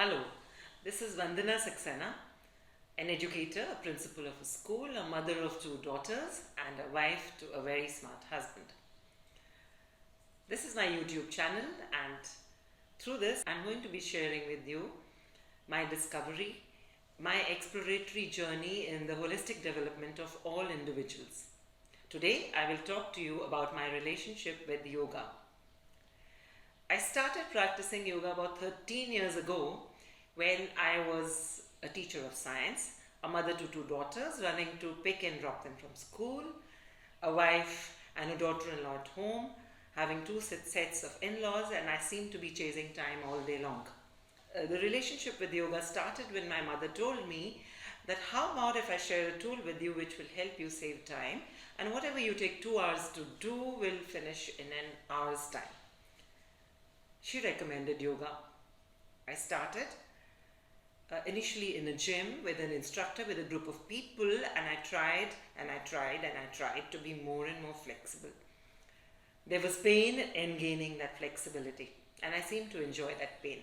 Hello, this is Vandana Saxena, an educator, a principal of a school, a mother of two daughters, and a wife to a very smart husband. This is my YouTube channel, and through this, I'm going to be sharing with you my discovery, my exploratory journey in the holistic development of all individuals. Today, I will talk to you about my relationship with yoga. I started practicing yoga about 13 years ago when I was a teacher of science, a mother to two daughters, running to pick and drop them from school, a wife and a daughter-in-law at home, having two sets of in-laws, and I seemed to be chasing time all day long. The relationship with yoga started when my mother told me that how about if I share a tool with you which will help you save time, and whatever you take 2 hours to do will finish in an hour's time. She recommended yoga. I started initially in a gym with an instructor, with a group of people, and I tried to be more and more flexible. There was pain in gaining that flexibility, and I seemed to enjoy that pain.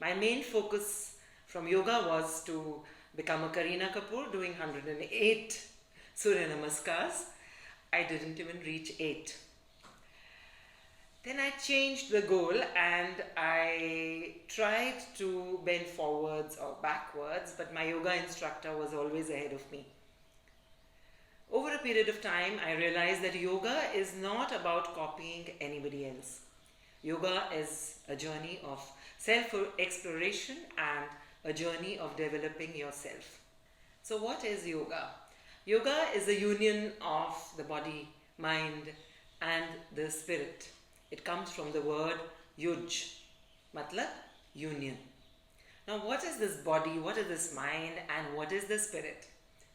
My main focus from yoga was to become a Kareena Kapoor, doing 108 Surya Namaskars. I didn't even reach 8. Then I changed the goal and I tried to bend forwards or backwards, but my yoga instructor was always ahead of me. Over a period of time, I realized that yoga is not about copying anybody else. Yoga is a journey of self-exploration and a journey of developing yourself. So what is yoga? Yoga is a union of the body, mind, and the spirit. It comes from the word yuj, matlab union. Now what is this body, what is this mind, and what is the spirit?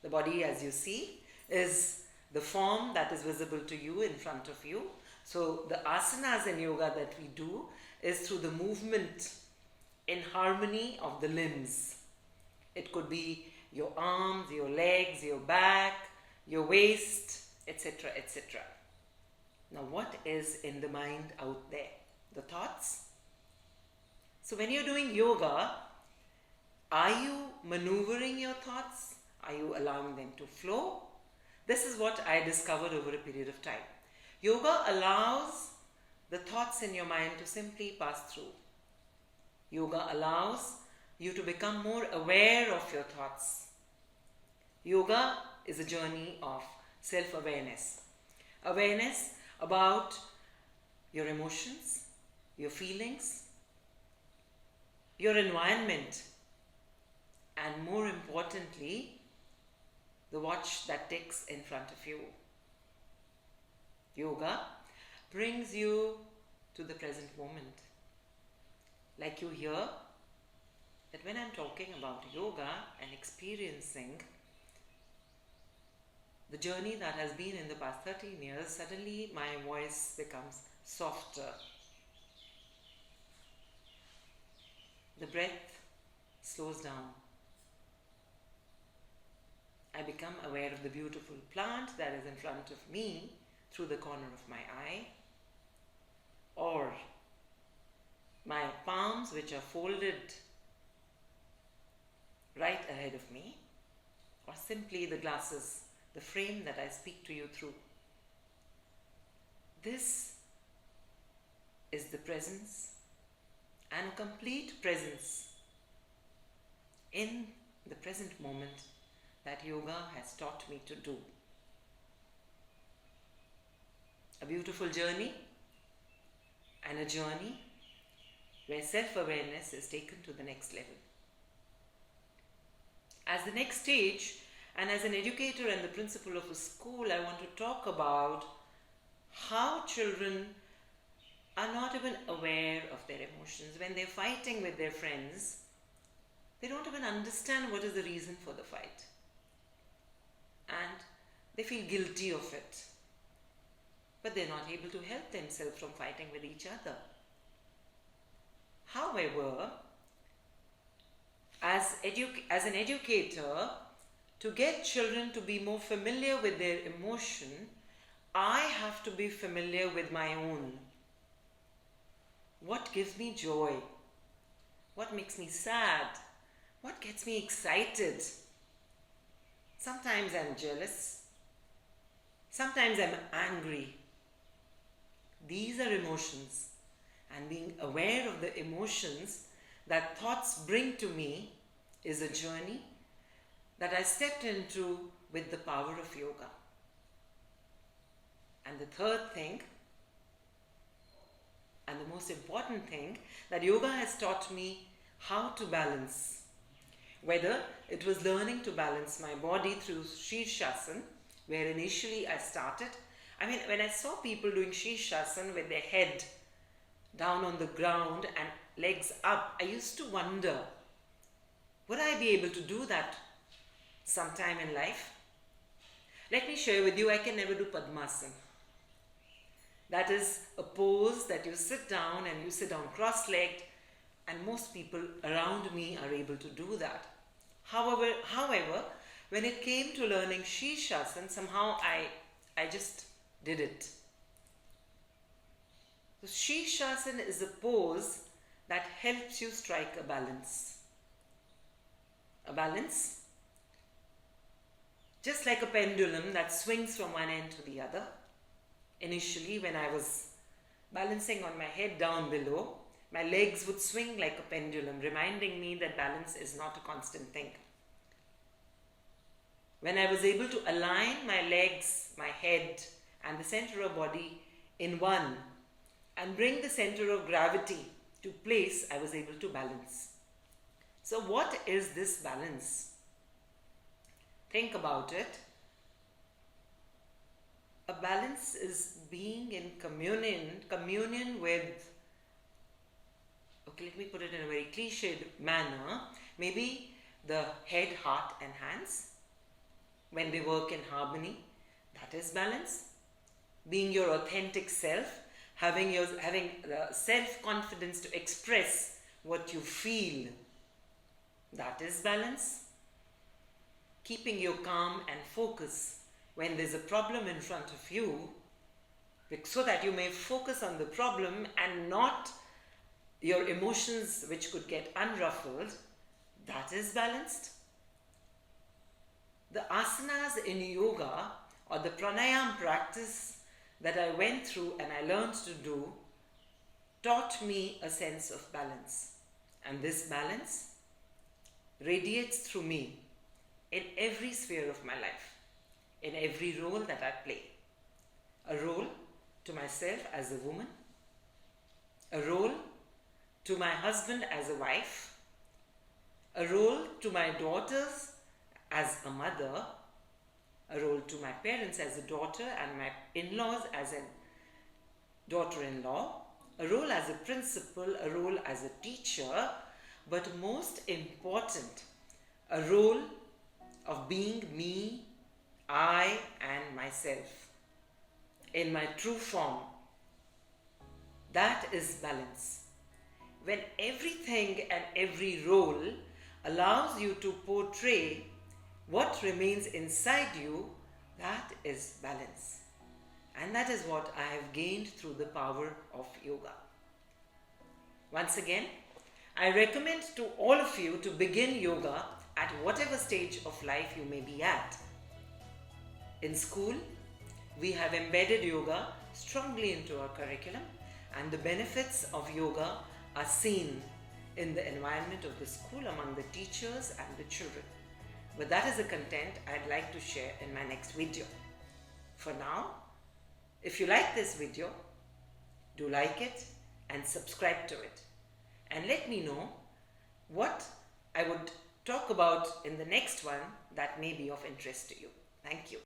The body, as you see, is the form that is visible to you in front of you. So the asanas in yoga that we do is through the movement in harmony of the limbs. It could be your arms, your legs, your back, your waist, etc., etc. Now what is in the mind out there? The thoughts. So when you're doing yoga, are you maneuvering your thoughts? Are you allowing them to flow? This is what I discovered over a period of time. Yoga allows the thoughts in your mind to simply pass through. Yoga allows you to become more aware of your thoughts. Yoga is a journey of self-awareness. Awareness about your emotions, your feelings, your environment, and more importantly, the watch that ticks in front of you. Yoga brings you to the present moment. Like you hear that when I'm talking about yoga and experiencing the journey that has been in the past 13 years, suddenly my voice becomes softer. The breath slows down. I become aware of the beautiful plant that is in front of me through the corner of my eye, or my palms which are folded right ahead of me, or simply the glasses, the frame that I speak to you through. This is the presence and complete presence in the present moment that yoga has taught me to do. A beautiful journey, and a journey where self-awareness is taken to the next level. As the next stage, and as an educator and the principal of a school, I want to talk about how children are not even aware of their emotions. When they're fighting with their friends, they don't even understand what is the reason for the fight. And they feel guilty of it. But they're not able to help themselves from fighting with each other. However, as an educator, to get children to be more familiar with their emotion, I have to be familiar with my own. What gives me joy? What makes me sad? What gets me excited? Sometimes I'm jealous. Sometimes I'm angry. These are emotions, and being aware of the emotions that thoughts bring to me is a journey that I stepped into with the power of yoga. And the third thing, and the most important thing, that yoga has taught me how to balance. Whether it was learning to balance my body through Shirshasana, where initially I started. I mean, when I saw people doing Shirshasana with their head down on the ground and legs up, I used to wonder, would I be able to do that sometime in life? Let me share with you, I can never do Padmasana. That is a pose that you sit down and you sit down cross-legged, and most people around me are able to do that. However, when it came to learning Shirshasana, somehow I just did it. So Shirshasana is a pose that helps you strike a balance. A balance, just like a pendulum that swings from one end to the other. Initially, when I was balancing on my head down below, my legs would swing like a pendulum, reminding me that balance is not a constant thing. When I was able to align my legs, my head, and the center of body in one and bring the center of gravity to place, I was able to balance. So what is this balance? Think about it. A balance is being in communion with, okay, let me put it in a very cliched manner, maybe the head, heart and hands, when they work in harmony, that is balance. Being your authentic self, having the self-confidence to express what you feel, that is balance. Keeping your calm and focus when there's a problem in front of you, so that you may focus on the problem and not your emotions which could get unruffled, that is balanced. The asanas in yoga or the pranayama practice that I went through and I learned to do taught me a sense of balance. And this balance radiates through me in every sphere of my life, in every role that I play. A role to myself as a woman, a role to my husband as a wife, a role to my daughters as a mother, a role to my parents as a daughter and my in-laws as a daughter-in-law, a role as a principal, a role as a teacher, but most important, a role of being me, I and myself in my true form. That is balance. When everything and every role allows you to portray what remains inside you, that is balance. And that is what I have gained through the power of yoga. Once again, I recommend to all of you to begin yoga at whatever stage of life you may be at. In school, we have embedded yoga strongly into our curriculum, and the benefits of yoga are seen in the environment of the school among the teachers and the children. But that is the content I'd like to share in my next video. For now, if you like this video, do like it and subscribe to it. And let me know what I would talk about in the next one that may be of interest to you. Thank you.